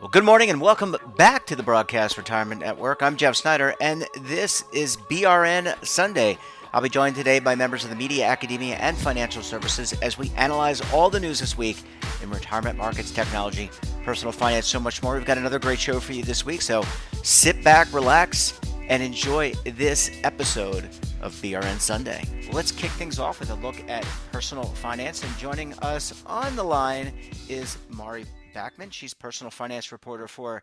Well, good morning and welcome back to the Broadcast Retirement Network. I'm Jeff Snyder, and this is BRN Sunday. I'll be joined today by members of the media, academia, and financial services as we analyze all the news this week in retirement markets, technology, personal finance, so much more. We've got another great show for you this week, so sit back, relax, and enjoy this episode of BRN Sunday. Let's kick things off with a look at personal finance, and joining us on the line is Mari Backman. She's personal finance reporter for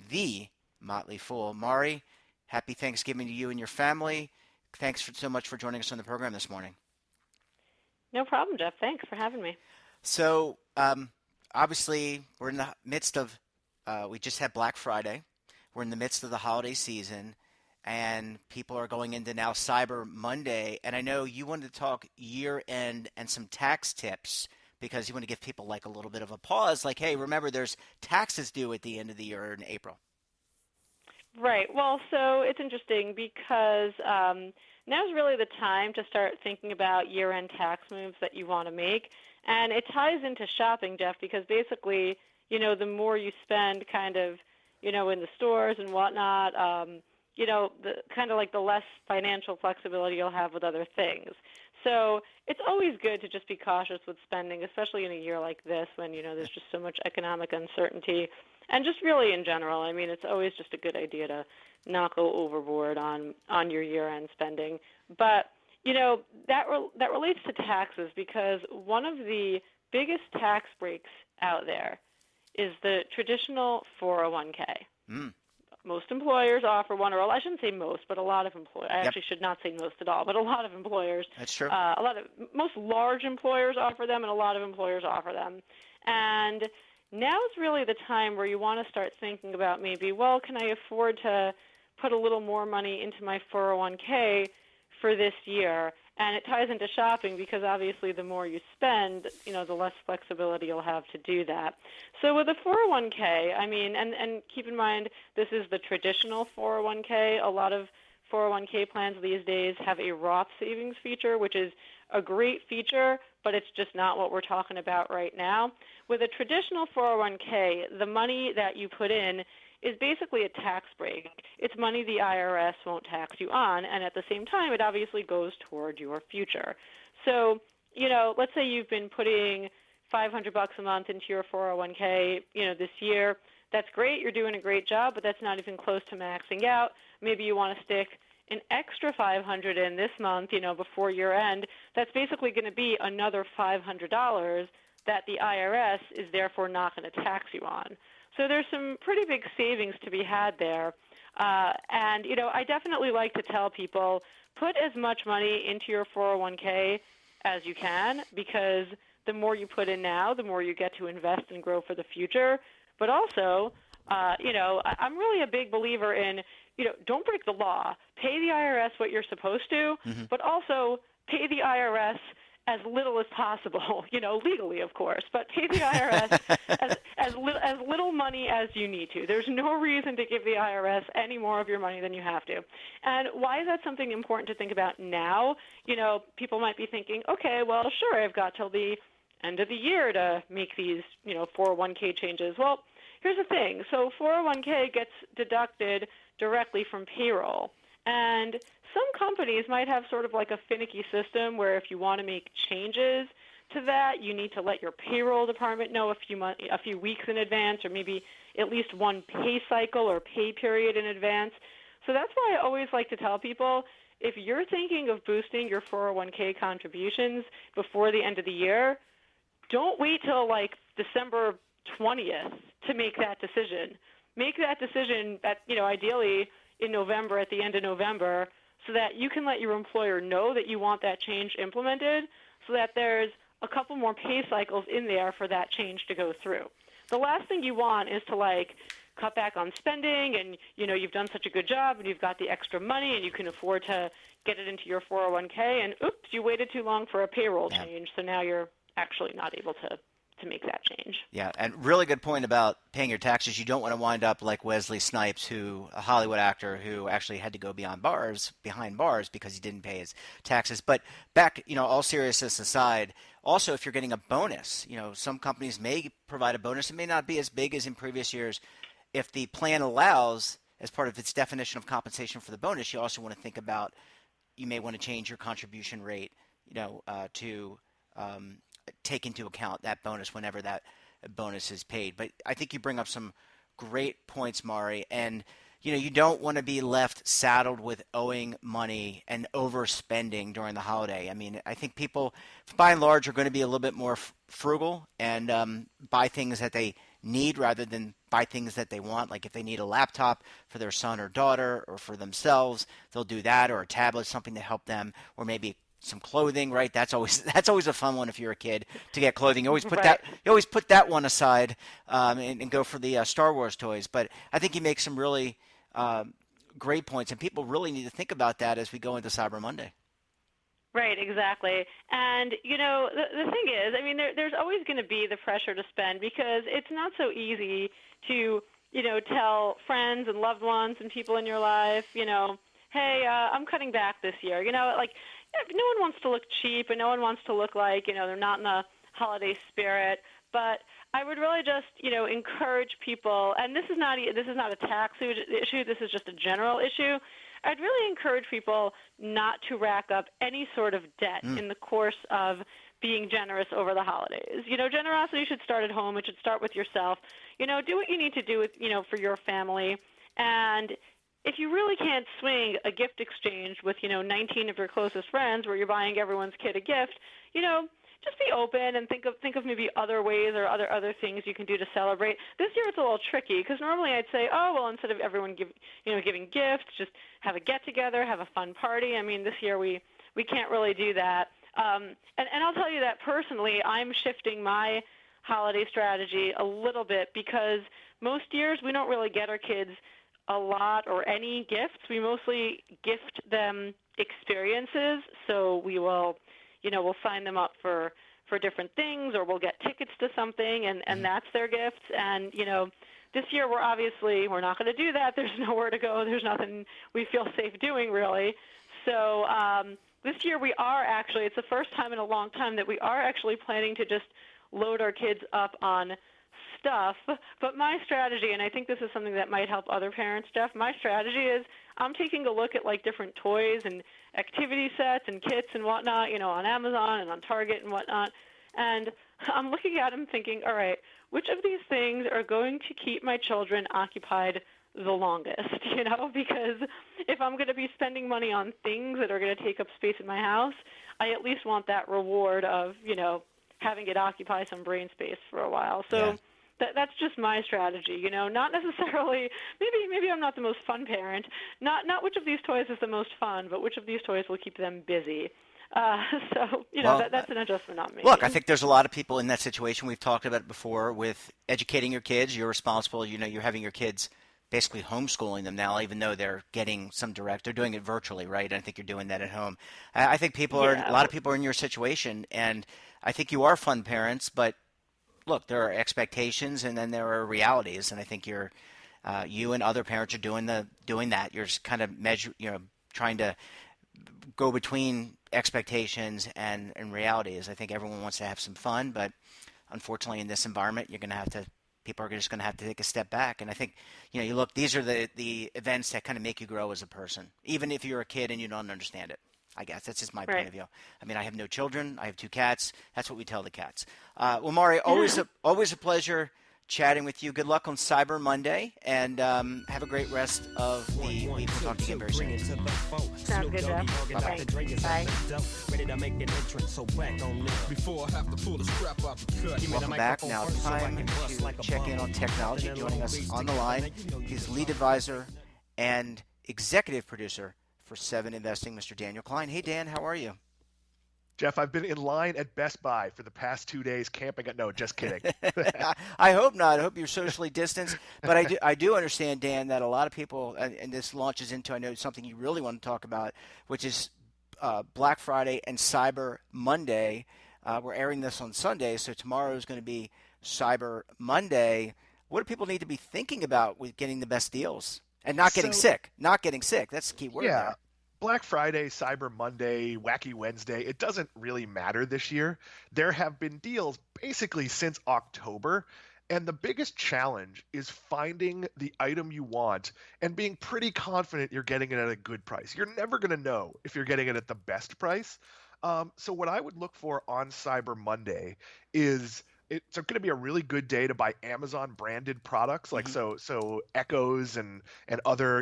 The Motley Fool. Mari, happy Thanksgiving to you and your family. Thanks so much for joining us on the program this morning. No problem, Jeff. Thanks for having me. So, obviously, we're in the midst of, we just had Black Friday. We're in the midst of the holiday season, and people are going into now Cyber Monday. And I know you wanted to talk year end and some tax tips, because you want to give people like a little bit of a pause, like, hey, remember there's taxes due at the end of the year in April. Right. Well, so it's interesting because now's really the time to start thinking about year-end tax moves that you want to make. And it ties into shopping, Jeff, because basically, the more you spend kind of, in the stores and whatnot, the less financial flexibility you'll have with other things. So it's always good to just be cautious with spending, especially in a year like this when, there's just so much economic uncertainty. And just really in general, I mean, it's always just a good idea to not go overboard on your year-end spending. But, that relates to taxes, because one of the biggest tax breaks out there is the traditional 401k. Most employers offer one, or I shouldn't say most, but a lot of employers. I actually should not say most at all, but a lot of employers. That's true. Most large employers offer them, and a lot of employers offer them. And now is really the time where you want to start thinking about maybe, well, can I afford to put a little more money into my 401k for this year? And it ties into shopping, because obviously the more you spend, the less flexibility you'll have to do that. So with a 401k, I mean, and keep in mind, this is the traditional 401k. A lot of 401k plans these days have a Roth savings feature, which is a great feature, but it's just not what we're talking about right now. With a traditional 401k, the money that you put in is basically a tax break. It's money the IRS won't tax you on, and at the same time, it obviously goes toward your future. So, let's say you've been putting $500 a month into your 401k, this year. That's great. You're doing a great job, but that's not even close to maxing out. Maybe you want to stick an extra $500 in this month, before year end. That's basically going to be another $500 that the IRS is therefore not going to tax you on. So there's some pretty big savings to be had there. And I definitely like to tell people, put as much money into your 401k as you can, because the more you put in now, the more you get to invest and grow for the future. But also, I'm really a big believer in, don't break the law. Pay the IRS what you're supposed to, but also pay the IRS as little as possible, legally, of course, but pay the IRS as little money as you need to. There's no reason to give the IRS any more of your money than you have to. And why is that something important to think about now? People might be thinking, okay, well, sure, I've got till the end of the year to make these, 401k changes. Well, here's the thing. So 401k gets deducted directly from payroll. And some companies might have sort of like a finicky system where if you want to make changes to that, you need to let your payroll department know a few weeks in advance, or maybe at least one pay cycle or pay period in advance. So that's why I always like to tell people, if you're thinking of boosting your 401k contributions before the end of the year, don't wait till like December 20th to make that decision. Make that decision at, ideally in November, at the end of November, so that you can let your employer know that you want that change implemented, so that there's a couple more pay cycles in there for that change to go through. The last thing you want is to cut back on spending, and you've done such a good job and you've got the extra money and you can afford to get it into your 401k, and oops, you waited too long for a payroll change, so now you're actually not able to make that change. Yeah, and really good point about paying your taxes. You don't want to wind up like Wesley Snipes, a Hollywood actor who actually had to go behind bars because he didn't pay his taxes. But back, all seriousness aside, also if you're getting a bonus, some companies may provide a bonus. It may not be as big as in previous years. If the plan allows, as part of its definition of compensation for the bonus, you also want to think about, you may want to change your contribution rate, to take into account that bonus whenever that bonus is paid. But I think you bring up some great points, Mari, and you don't want to be left saddled with owing money and overspending during the holiday. I mean, I think people, by and large, are going to be a little bit more frugal and buy things that they need rather than buy things that they want. Like if they need a laptop for their son or daughter or for themselves, they'll do that, or a tablet, something to help them, or maybe some clothing, right? That's always a fun one if you're a kid to get clothing. You always put that one aside and go for the Star Wars toys. But I think you make some really great points, and people really need to think about that as we go into Cyber Monday. Right, exactly. And, the thing is, I mean, there's always going to be the pressure to spend because it's not so easy to, tell friends and loved ones and people in your life, hey, I'm cutting back this year. No one wants to look cheap and no one wants to look like, they're not in the holiday spirit. But I would really just, encourage people, and this is not a tax issue, this is just a general issue. I'd really encourage people not to rack up any sort of debt in the course of being generous over the holidays. Generosity should start at home. It should start with yourself. Do what you need to do with, for your family. And if you really can't swing a gift exchange with, 19 of your closest friends where you're buying everyone's kid a gift, just be open and think of maybe other ways or other things you can do to celebrate. This year it's a little tricky because normally I'd say, oh, well, instead of everyone giving gifts, just have a get-together, have a fun party. I mean, this year we can't really do that. And I'll tell you that personally, I'm shifting my holiday strategy a little bit because most years we don't really get our kids a lot or any gifts. We mostly gift them experiences, so we will we'll sign them up for different things, or we'll get tickets to something, and that's their gifts. And, this year we're not going to do that. There's nowhere to go. There's nothing we feel safe doing, really. So this year it's the first time in a long time that we are actually planning to just load our kids up on stuff. But my strategy, and I think this is something that might help other parents, Jeff, my strategy is I'm taking a look at like different toys and activity sets and kits and whatnot, on Amazon and on Target and whatnot. And I'm looking at them thinking, all right, which of these things are going to keep my children occupied the longest, because if I'm going to be spending money on things that are going to take up space in my house, I at least want that reward of, having it occupy some brain space for a while. So yeah. That's just my strategy, not necessarily, maybe I'm not the most fun parent, not which of these toys is the most fun, but which of these toys will keep them busy. That's an adjustment on me. Look, I think there's a lot of people in that situation. We've talked about it before with educating your kids. You're responsible, you're having your kids basically homeschooling them now, even though they're getting some direct. They're doing it virtually, right? I think you're doing that at home. I think a lot of people are in your situation, and I think you are fun parents, but look, there are expectations and then there are realities, and I think you and other parents are doing that. You're just kind of trying to go between expectations and realities. I think everyone wants to have some fun, but unfortunately in this environment, people are just going to have to take a step back. And I think, you look, these are the events that kind of make you grow as a person, even if you're a kid and you don't understand it. I guess that's just my point of view. I mean, I have no children. I have 2 cats. That's what we tell the cats. Well, Mari, always a pleasure chatting with you. Good luck on Cyber Monday, and have a great rest of the week. We'll talk to you again very soon. Sounds good, Jeff. Bye. Welcome back. Now it's time to check in on technology. Joining us on the line, he's lead advisor and executive producer for 7 Investing, Mr. Daniel Klein. Hey, Dan, how are you? Jeff, I've been in line at Best Buy for the past 2 days camping. No, just kidding. I hope not. I hope you're socially distanced. But I do understand, Dan, that a lot of people, and this launches into, I know, something you really want to talk about, which is Black Friday and Cyber Monday. We're airing this on Sunday, so tomorrow is going to be Cyber Monday. What do people need to be thinking about with getting the best deals and not getting So sick? Not getting sick. That's the key word yeah, there. Black Friday, Cyber Monday, Wacky Wednesday, it doesn't really matter this year. There have been deals basically since October. And the biggest challenge is finding the item you want and being pretty confident you're getting it at a good price. You're never going to know if you're getting it at the best price. So, what I would look for on Cyber Monday is it's going to be a really good day to buy Amazon branded products like Hmm. so Echoes and other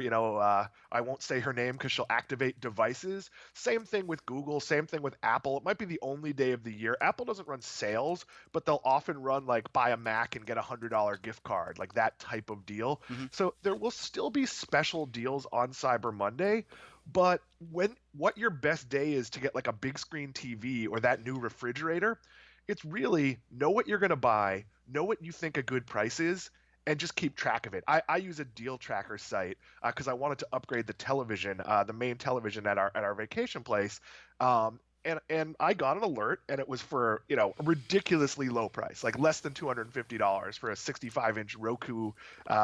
I won't say her name because she'll activate devices. Same thing with Google, same thing with Apple. It might be the only day of the year. Apple doesn't run sales, but they'll often run like buy a Mac and get $100 gift card, like that type of deal. Hmm. So there will still be special deals on Cyber Monday, but what your best day is to get like a big screen TV or that new refrigerator, it's really know what you're going to buy, know what you think a good price is, and just keep track of it. I use a deal tracker site because I wanted to upgrade the television, the main television at our vacation place. And I got an alert, and it was for a ridiculously low price, like less than $250 for a 65-inch Roku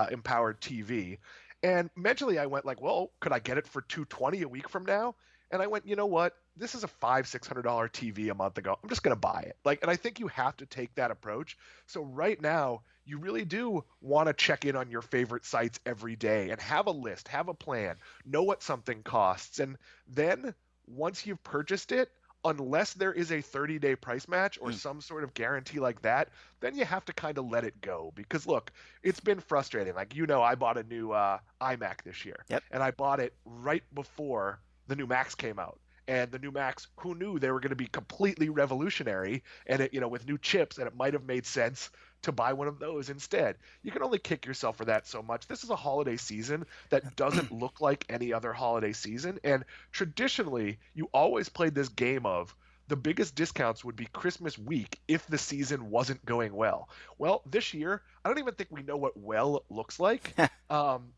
empowered TV. And mentally, I went like, well, could I get it for $220 a week from now? And I went, you know what? This is a $600 TV a month ago. I'm just going to buy it. Like, and I think you have to take that approach. So right now, you really do want to check in on your favorite sites every day and have a list, have a plan, know what something costs. And then once you've purchased it, unless there is a 30-day price match or some sort of guarantee like that, then you have to kind of let it go. Because look, it's been frustrating. Like, I bought a new iMac this year, Yep. and I bought it right before the new Macs came out. And the new Macs, who knew they were going to be completely revolutionary and with new chips, and it might have made sense to buy one of those instead. You can only kick yourself for that so much. This is a holiday season that doesn't look like any other holiday season. And traditionally, you always played this game of the biggest discounts would be Christmas week if the season wasn't going well. Well, this year, I don't even think we know what well looks like. And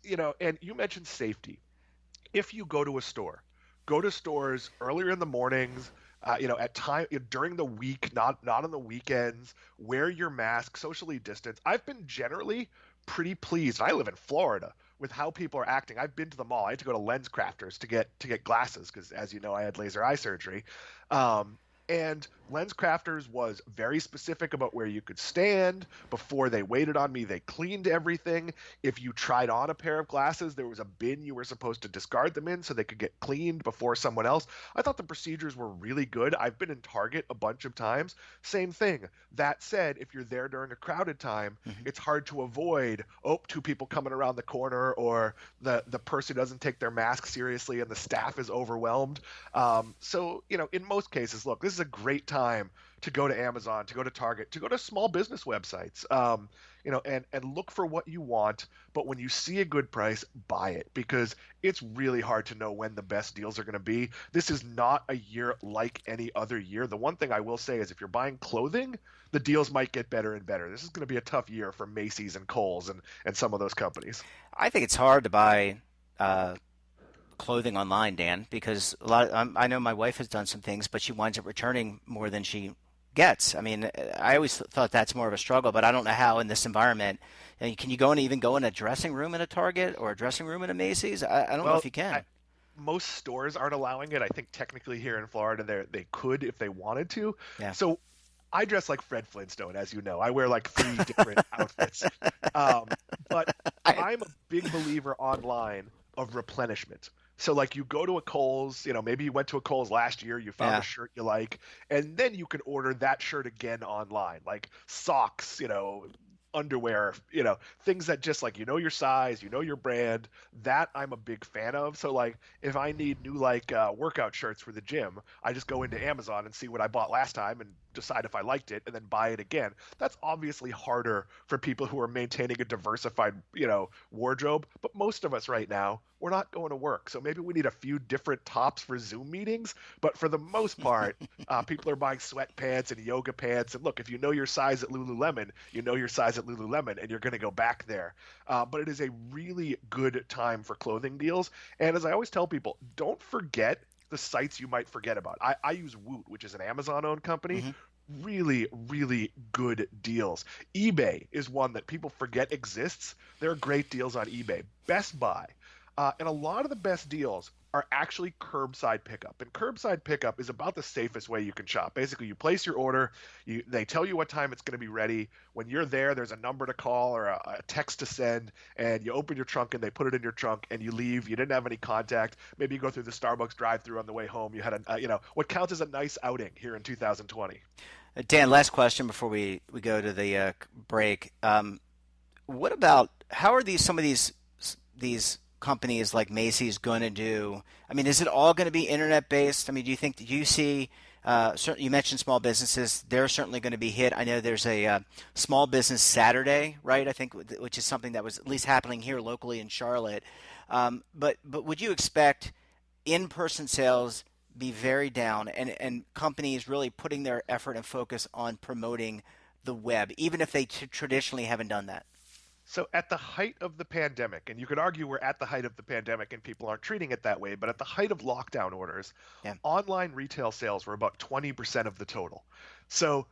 you mentioned safety. If you go to stores earlier in the mornings, at time during the week, not on the weekends. Wear your mask, socially distance. I've been generally pretty pleased. I live in Florida with how people are acting. I've been to the mall. I had to go to Lens Crafters to get glasses because, as you know, I had laser eye surgery. And Lens Crafters was very specific about where you could stand. Before they waited on me, they cleaned everything. If you tried on a pair of glasses, there was a bin you were supposed to discard them in so they could get cleaned before someone else. I thought the procedures were really good. I've been in Target a bunch of times. Same thing. That said, if you're there during a crowded time, it's hard to avoid, two people coming around the corner, or the person doesn't take their mask seriously and the staff is overwhelmed. So, in most cases, look, this is a great time to go to Amazon, to go to Target, to go to small business websites, and look for what you want. But when you see a good price, buy it, because it's really hard to know when the best deals are going to be. This is not a year like any other year. The one thing I will say is if you're buying clothing, the deals might get better and better. This is going to be a tough year for Macy's and Kohl's and some of those companies. I think it's hard to buy clothing online, Dan, because I know my wife has done some things, but she winds up returning more than she gets. I mean, I always thought that's more of a struggle, but I don't know how in this environment. Can you even go in a dressing room at a Target or a dressing room at a Macy's? I don't know Well, if you can. most stores aren't allowing it. I think technically here in Florida, they could if they wanted to. Yeah. So I dress like Fred Flintstone, as you know. I wear like 3 different outfits. But I'm a big believer online of replenishment. So like you go to a Kohl's, maybe you went to a Kohl's last year, you found Yeah. a shirt you like, and then you can order that shirt again online, like socks, underwear, things that just like your size, your brand. That I'm a big fan of. So like if I need new workout shirts for the gym, I just go into Amazon and see what I bought last time and decide if I liked it and then buy it again. That's obviously harder for people who are maintaining a diversified, wardrobe. But most of us right now, we're not going to work. So maybe we need a few different tops for Zoom meetings. But for the most part, people are buying sweatpants and yoga pants. And look, if you know your size at Lululemon, you know your size at Lululemon, and you're going to go back there. But it is a really good time for clothing deals. And as I always tell people, don't forget the sites you might forget about. I use Woot, which is an Amazon-owned company. Mm-hmm. Really, really good deals. eBay is one that people forget exists. There are great deals on eBay. Best Buy. And a lot of the best deals are actually curbside pickup. And curbside pickup is about the safest way you can shop. Basically, you place your order, they tell you what time it's going to be ready. When you're there, there's a number to call or a text to send, and you open your trunk and they put it in your trunk and you leave. You didn't have any contact. Maybe you go through the Starbucks drive-through on the way home. You had what counts as a nice outing here in 2020. Dan, last question before we go to the break. What about how are some of these companies like Macy's going to do? I mean, is it all going to be internet based? I mean, do you see? Certainly, you mentioned small businesses; they're certainly going to be hit. I know there's a small business Saturday, right? I think, which is something that was at least happening here locally in Charlotte. But would you expect in-person sales be very down, and companies really putting their effort and focus on promoting the web, even if they traditionally haven't done that? So at the height of the pandemic, and you could argue we're at the height of the pandemic and people aren't treating it that way, but at the height of lockdown orders, Yeah. online retail sales were about 20% of the total. So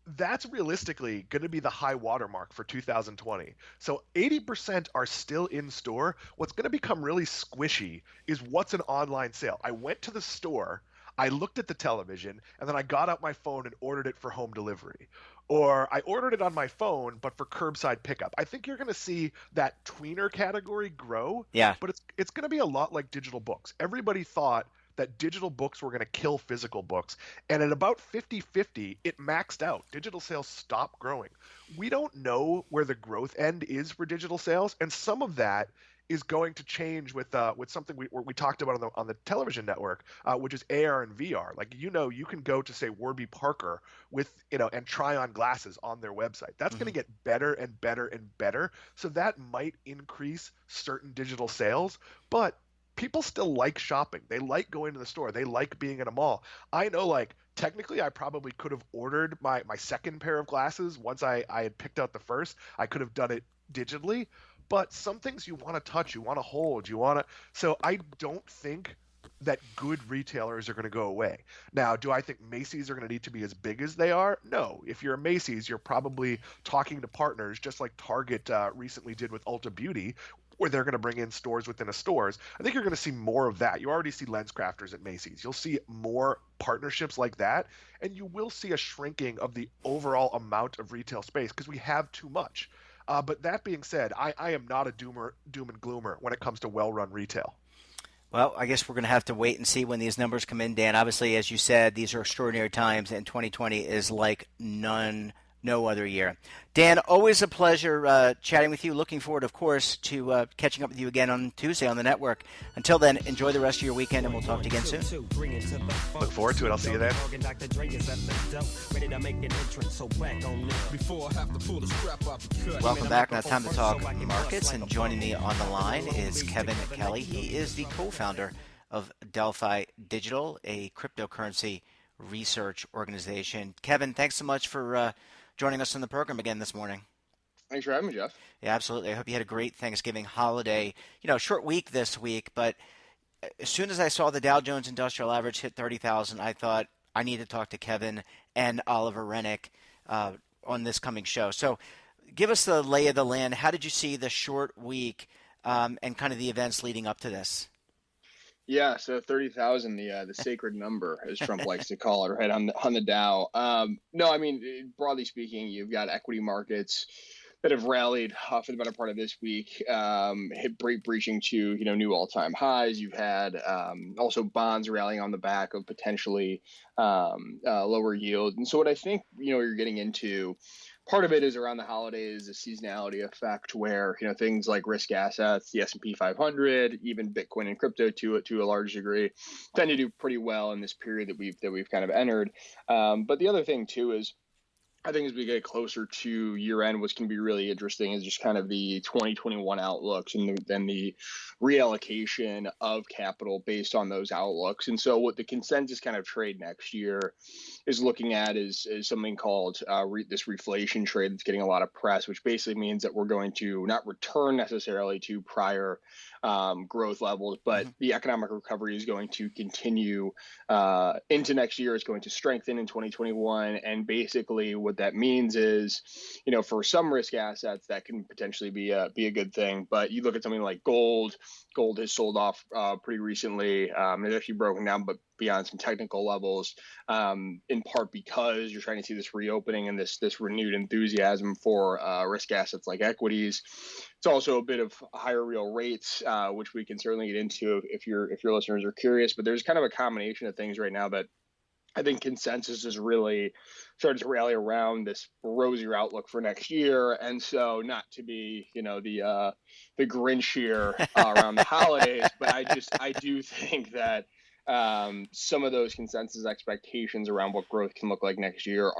that's realistically going to be the high watermark for 2020. So 80% are still in store. What's going to become really squishy is what's an online sale. I went to the store, I looked at the television, and then I got out my phone and ordered it for home delivery. Or I ordered it on my phone, but for curbside pickup. I think you're going to see that tweener category grow, Yeah. but it's going to be a lot like digital books. Everybody thought that digital books were going to kill physical books. And at about 50-50, it maxed out. Digital sales stopped growing. We don't know where the growth end is for digital sales, and some of that is going to change with something we talked about on the television network, which is AR and VR. Like, you can go to, say, Warby Parker and try on glasses on their website. That's going to get better and better and better. So that might increase certain digital sales, but people still like shopping. They like going to the store. They like being in a mall. I know, like, technically I probably could have ordered my second pair of glasses once I had picked out the first. I could have done it digitally, but some things you want to touch, you want to hold, so I don't think that good retailers are going to go away. Now, do I think Macy's are going to need to be as big as they are? No. If you're a Macy's, you're probably talking to partners, just like Target recently did with Ulta Beauty, where they're going to bring in stores within a stores. I think you're going to see more of that. You already see lens crafters at Macy's. You'll see more partnerships like that, and you will see a shrinking of the overall amount of retail space because we have too much. But that being said, I am not a doom and gloomer when it comes to well-run retail. Well, I guess we're going to have to wait and see when these numbers come in, Dan. Obviously, as you said, these are extraordinary times, and 2020 is like no other year. Dan, always a pleasure chatting with you. Looking forward, of course, to catching up with you again on Tuesday on the network. Until then, enjoy the rest of your weekend, and we'll talk to you again soon. Look forward to it. I'll see you then. Welcome back. Now time to talk markets, and joining me on the line is Kevin Kelly. He is the co-founder of Delphi Digital, a cryptocurrency research organization. Kevin, thanks so much for joining us on the program again this morning. Thanks for having me, Jeff. Yeah, absolutely. I hope you had a great Thanksgiving holiday. Short week this week, but as soon as I saw the Dow Jones Industrial Average hit 30,000, I thought I need to talk to Kevin and Oliver Rennick on this coming show. So give us the lay of the land. How did you see the short week and kind of the events leading up to this? Yeah, so 30,000, the sacred number, as Trump likes to call it, right, on the Dow. No, I mean, broadly speaking, you've got equity markets that have rallied for the better part of this week, breaching to new all-time highs. You've had also bonds rallying on the back of potentially lower yield. And so what I think you're getting into, part of it is around the holidays, a seasonality effect where things like risk assets, the S&P 500, even Bitcoin and crypto to a large degree, tend to do pretty well in this period that we've kind of entered. But the other thing too is, I think as we get closer to year end, what's going to be really interesting is just kind of the 2021 outlooks and then the reallocation of capital based on those outlooks. And so, what the consensus kind of trade next year is looking at is something called this reflation trade that's getting a lot of press, which basically means that we're going to not return necessarily to prior growth levels, but Hmm. the economic recovery is going to continue into next year. It's going to strengthen in 2021, and basically what that means is, for some risk assets that can potentially be a good thing. But you look at something like gold. Gold has sold off pretty recently. It's actually broken down, but beyond some technical levels, in part because you're trying to see this reopening and this renewed enthusiasm for risk assets like equities. It's also a bit of higher real rates, which we can certainly get into if your listeners are curious. But there's kind of a combination of things right now that I think consensus is really starting to rally around this rosier outlook for next year. And so, not to be, the Grinch here around the holidays, but I do think that some of those consensus expectations around what growth can look like next year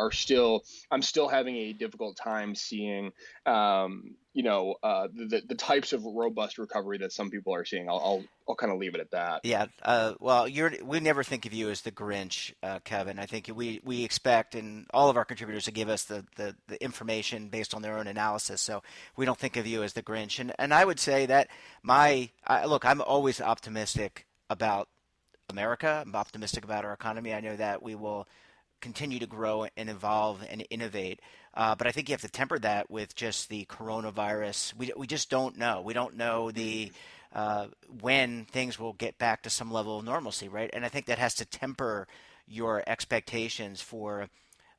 I'm still having a difficult time seeing, the types of robust recovery that some people are seeing. I'll kind of leave it at that. Yeah. Well, we never think of you as the Grinch, Kevin. I think we expect and all of our contributors to give us the information based on their own analysis. So we don't think of you as the Grinch. And I would say that look, I'm always optimistic about America. I'm optimistic about our economy. I know that we will continue to grow and evolve and innovate. But I think you have to temper that with just the coronavirus. We just don't know. We don't know when things will get back to some level of normalcy, right? And I think that has to temper your expectations for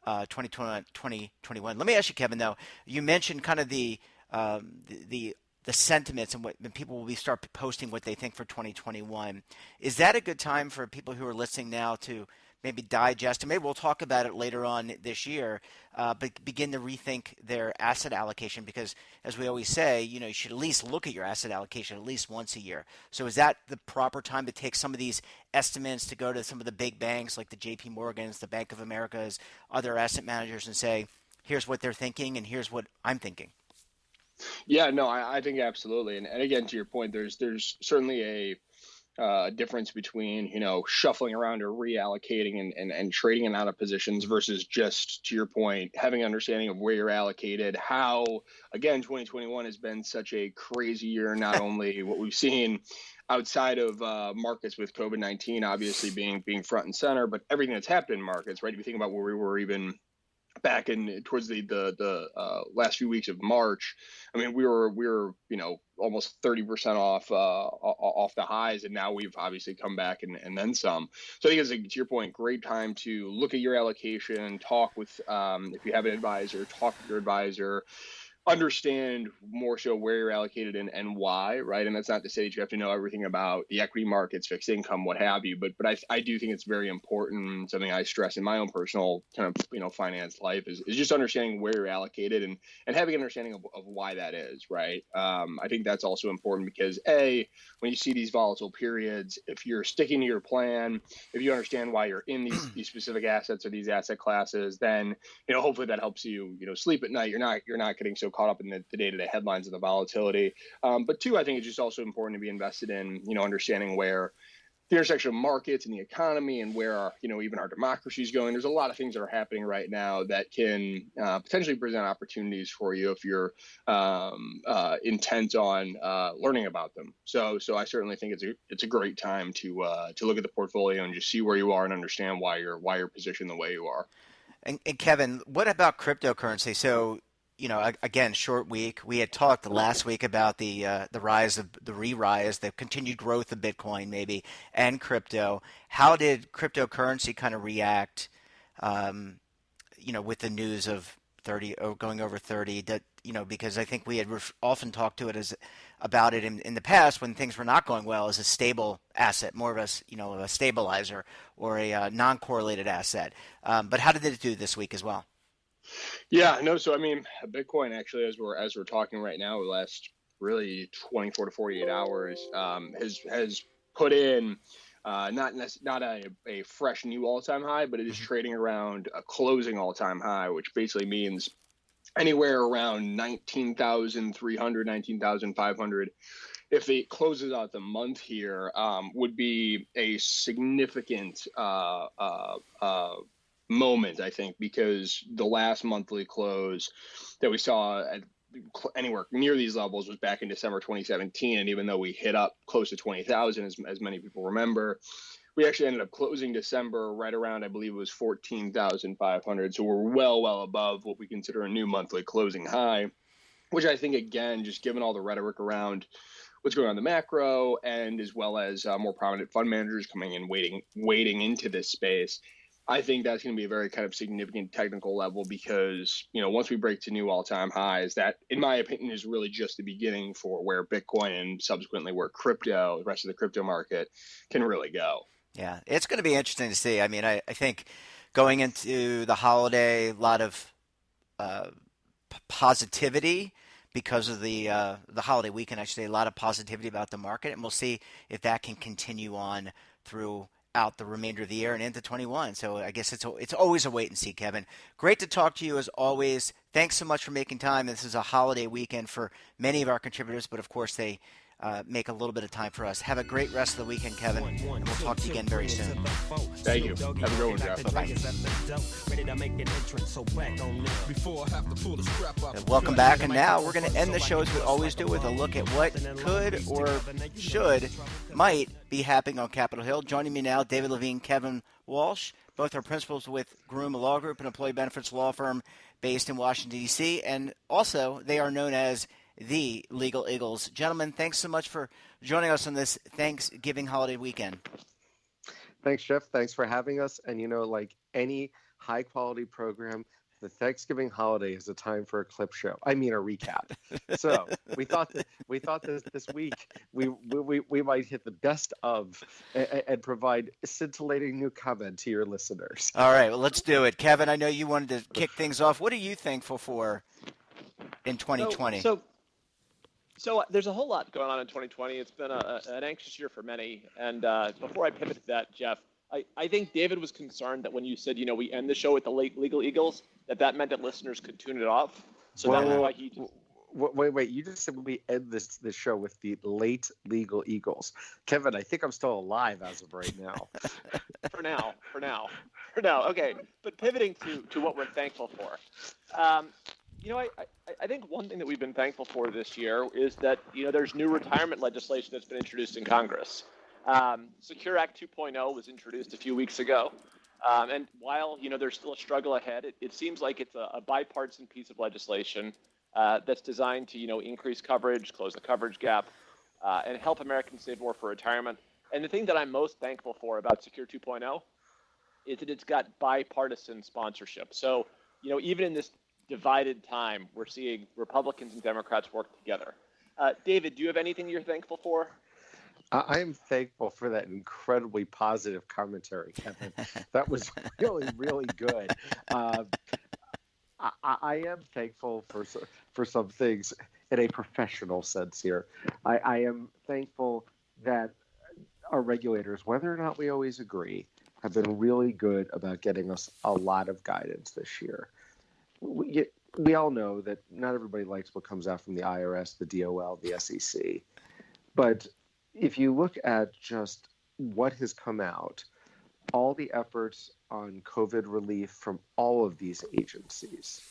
2020, 2021. Let me ask you, Kevin, though. You mentioned kind of the sentiments and when people will start posting what they think for 2021. Is that a good time for people who are listening now to maybe digest, and maybe we'll talk about it later on this year, but begin to rethink their asset allocation? Because as we always say, you should at least look at your asset allocation at least once a year. So is that the proper time to take some of these estimates to go to some of the big banks like the JP Morgans, the Bank of Americas, other asset managers and say, here's what they're thinking and here's what I'm thinking? Yeah, no, I think absolutely. And again, to your point, there's certainly a difference between, shuffling around or reallocating and trading in out of positions versus, just to your point, having an understanding of where you're allocated. How, again, 2021 has been such a crazy year, not only what we've seen outside of markets with COVID-19 obviously being front and center, but everything that's happened in markets, right? If you think about where we were even back in towards the last few weeks of March. I mean, we were almost 30% off the highs, and now we've obviously come back and then some. So I think to your point, great time to look at your allocation, talk with if you have an advisor, talk with your advisor, understand more so where you're allocated and why, right? And that's not to say that you have to know everything about the equity markets, fixed income, what have you, but I do think it's very important. Something I stress in my own personal kind of finance life is just understanding where you're allocated and having an understanding of why that is, right? I think that's also important because when you see these volatile periods, if you're sticking to your plan, if you understand why you're in these specific assets or these asset classes, then hopefully that helps you sleep at night. You're not getting so caught up in the day-to-day headlines of the volatility. But two, I think it's just also important to be invested in understanding where the intersection of markets and the economy and where our, even our democracy is going. There's a lot of things that are happening right now that can potentially present opportunities for you if you're intent on learning about them. So I certainly think it's a great time to look at the portfolio and just see where you are and understand why you're positioned the way you are. And Kevin, what about cryptocurrency? So, again, short week. We had talked last week about the rise of the re-rise, the continued growth of Bitcoin, maybe, and crypto. How did cryptocurrency kind of react? With the news of 30 or going over 30, that because I think we had often talked to it about it in the past when things were not going well as a stable asset, more of a stabilizer or a non-correlated asset. But how did it do this week as well? Yeah, no. So I mean, Bitcoin actually, as we're talking right now, the last really 24 to 48 hours, has put in Not a fresh new all-time high, but it is trading around a closing all-time high, which basically means anywhere around 19,300, 19,500. If it closes out the month here, would be a significant moment, I think, because the last monthly close that we saw at anywhere near these levels was back in December 2017. And even though we hit up close to 20,000, as many people remember, we actually ended up closing December right around, I believe it was 14,500. So we're well above what we consider a new monthly closing high, which I think, again, just given all the rhetoric around what's going on in the macro, and as well as more prominent fund managers coming in, wading into this space, I think that's going to be a very kind of significant technical level, because, once we break to new all-time highs, that, in my opinion, is really just the beginning for where Bitcoin and subsequently where crypto, the rest of the crypto market, can really go. Yeah, it's going to be interesting to see. I mean, I think going into the holiday, a lot of positivity because of the holiday weekend. Actually, a lot of positivity about the market, and we'll see if that can continue on throughout the remainder of the year and into 21. So I guess it's always a wait and see, Kevin. Great to talk to you as always. Thanks so much for making time. This is a holiday weekend for many of our contributors, but of course they make a little bit of time for us. Have a great rest of the weekend, Kevin, and we'll talk to you again very soon. Thank you. Have a good one, Jeff. Bye. And welcome back. And now we're going to end the show as we always do with a look at what could or might be happening on Capitol Hill. Joining me now, David Levine, Kevin Walsh. Both are principals with Groom Law Group, an employee benefits law firm based in Washington, D.C., and also they are known as the Legal Eagles. Gentlemen, thanks so much for joining us on this Thanksgiving holiday weekend. Thanks, Jeff. Thanks for having us. And, like any high-quality program, the Thanksgiving holiday is a time for a clip show. I mean, a recap. So we thought this week we might hit the best of and provide scintillating new comment to your listeners. All right, well, let's do it. Kevin, I know you wanted to kick things off. What are you thankful for in 2020? So there's a whole lot going on in 2020. It's been an anxious year for many. And before I pivot to that, Jeff, I think David was concerned that when you said, we end the show with the late Legal Eagles, that meant that listeners could tune it off. So that's why he just... Wait, you just said we end this show with the late Legal Eagles. Kevin, I think I'm still alive as of right now. For now. Okay, but pivoting to what we're thankful for. I think one thing that we've been thankful for this year is that, there's new retirement legislation that's been introduced in Congress. Secure Act 2.0 was introduced a few weeks ago. And while, there's still a struggle ahead, it seems like it's a bipartisan piece of legislation that's designed to, increase coverage, close the coverage gap, and help Americans save more for retirement. And the thing that I'm most thankful for about Secure 2.0 is that it's got bipartisan sponsorship. So, even in this divided time, we're seeing Republicans and Democrats work together. David, do you have anything you're thankful for? I am thankful for that incredibly positive commentary, Kevin. That was really, really good. I am thankful for some things in a professional sense here. I am thankful that our regulators, whether or not we always agree, have been really good about getting us a lot of guidance this year. We all know that not everybody likes what comes out from the IRS, the DOL, the SEC. But if you look at just what has come out, all the efforts on COVID relief from all of these agencies,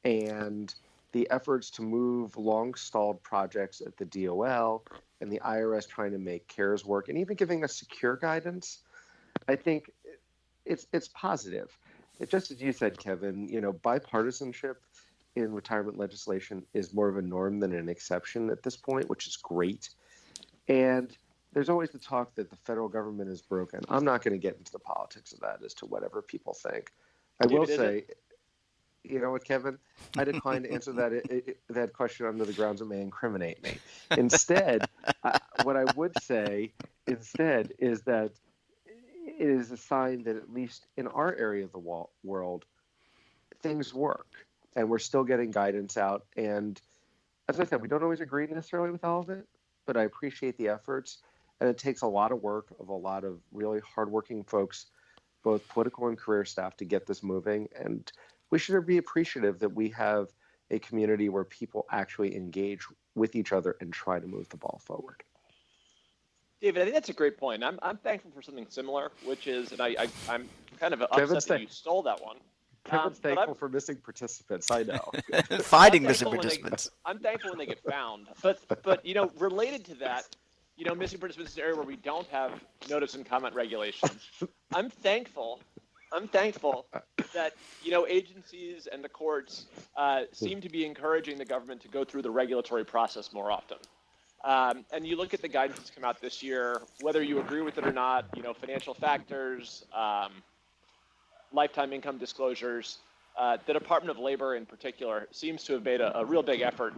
and the efforts to move long-stalled projects at the DOL and the IRS trying to make CARES work, and even giving us secure guidance, I think it's positive. Just as you said, Kevin, bipartisanship in retirement legislation is more of a norm than an exception at this point, which is great. And there's always the talk that the federal government is broken. I'm not going to get into the politics of that as to whatever people think. I will say, you know what, Kevin? I decline to answer that question under the grounds it may incriminate me. Instead, what I would say instead is that it is a sign that at least in our area of the world, things work, and we're still getting guidance out. And as I said, we don't always agree necessarily with all of it, but I appreciate the efforts. And it takes a lot of work of a lot of really hardworking folks, both political and career staff, to get this moving. And we should be appreciative that we have a community where people actually engage with each other and try to move the ball forward. David, I think that's a great point. I'm thankful for something similar, which is, and I'm kind of Kevin's upset that you stole that one. Kevin's thankful for missing participants. I know. Finding missing participants. I'm thankful when they get found. But related to that, missing participants is an area where we don't have notice and comment regulations. I'm thankful that agencies and the courts seem to be encouraging the government to go through the regulatory process more often. And you look at the guidance that's come out this year, whether you agree with it or not, financial factors, lifetime income disclosures, the Department of Labor in particular seems to have made a real big effort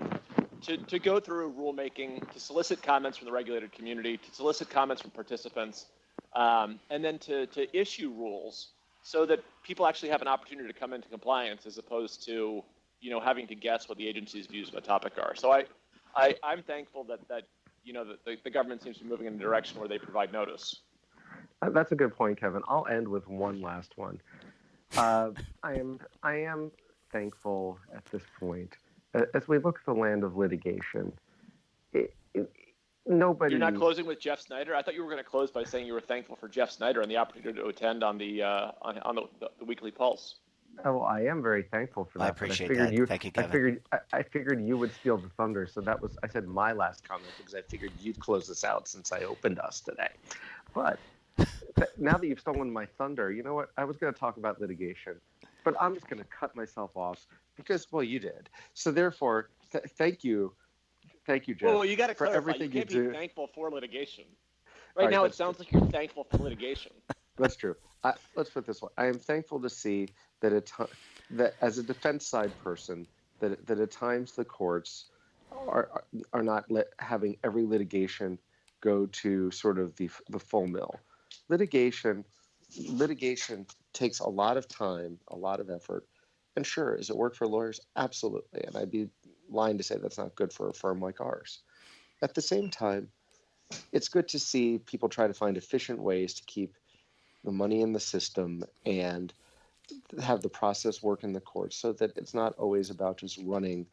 to go through rulemaking, to solicit comments from the regulated community, to solicit comments from participants, and then to issue rules so that people actually have an opportunity to come into compliance as opposed to, having to guess what the agency's views on the topic are. So I'm thankful that the government seems to be moving in a direction where they provide notice. That's a good point, Kevin. I'll end with one last one. I am thankful at this point, as we look at the land of litigation. Nobody. You're not closing with Jeff Snyder? I thought you were going to close by saying you were thankful for Jeff Snyder and the opportunity to attend on the Weekly Pulse. Oh, I am very thankful for that. I appreciate that. Thank you, Kevin. I figured you would steal the thunder, so I said my last comment because I figured you'd close this out since I opened us today. But now that you've stolen my thunder, you know what? I was going to talk about litigation, but I'm just going to cut myself off because, well, you did. So therefore, thank you, Jeff. Well, you got to clarify. Everything you can't do. Be thankful for litigation. Right now, it sounds like you're thankful for litigation. That's true. Let's put it this way. I am thankful to see that that as a defense side person, that at times the courts are not having every litigation go to sort of the full mill. Litigation takes a lot of time, a lot of effort. And sure, does it work for lawyers? Absolutely. And I'd be lying to say that's not good for a firm like ours. At the same time, it's good to see people try to find efficient ways to keep the money in the system and have the process work in the courts so that it's not always about just running,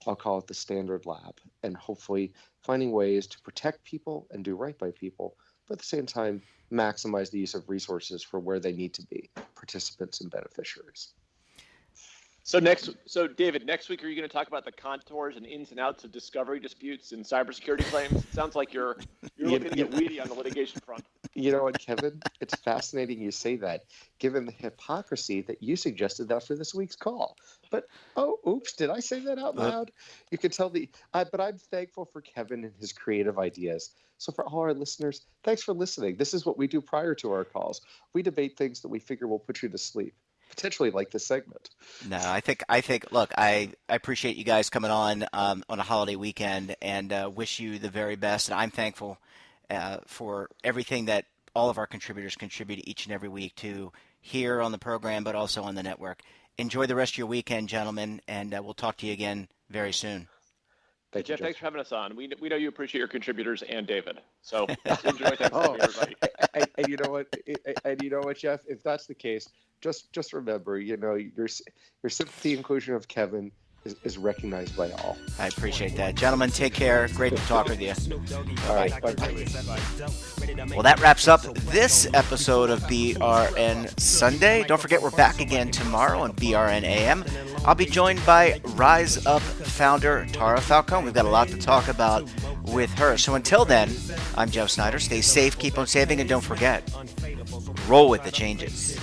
I'll call it the standard lab, and hopefully finding ways to protect people and do right by people, but at the same time, maximize the use of resources for where they need to be, participants and beneficiaries. So David, next week, are you going to talk about the contours and ins and outs of discovery disputes and cybersecurity claims? It sounds like you're looking to get weedy on the litigation front. You know what, Kevin? It's fascinating you say that, given the hypocrisy that you suggested that for this week's call. But, oops, did I say that out loud? You can tell but I'm thankful for Kevin and his creative ideas. So for all our listeners, thanks for listening. This is what we do prior to our calls. We debate things that we figure will put you to sleep. Potentially like this segment. No, I think. Look, I appreciate you guys coming on a holiday weekend, and wish you the very best. And I'm thankful for everything that all of our contributors contribute each and every week to here on the program, but also on the network. Enjoy the rest of your weekend, gentlemen, and we'll talk to you again very soon. Thank you, Jeff, thanks for having us on. We know you appreciate your contributors and David. So enjoy Thanksgiving, everybody. And you know what? And you know what, Jeff? If that's the case, just remember, your sympathy inclusion of Kevin is recognized by all. I appreciate that. Gentlemen, take care. Great to talk with you. All right. Bye. Well, that wraps up this episode of BRN Sunday. Don't forget, we're back again tomorrow on BRN AM. I'll be joined by Rise Up founder Tara Falcone. We've got a lot to talk about with her. So until then, I'm Jeff Snyder. Stay safe, keep on saving, and don't forget, roll with the changes.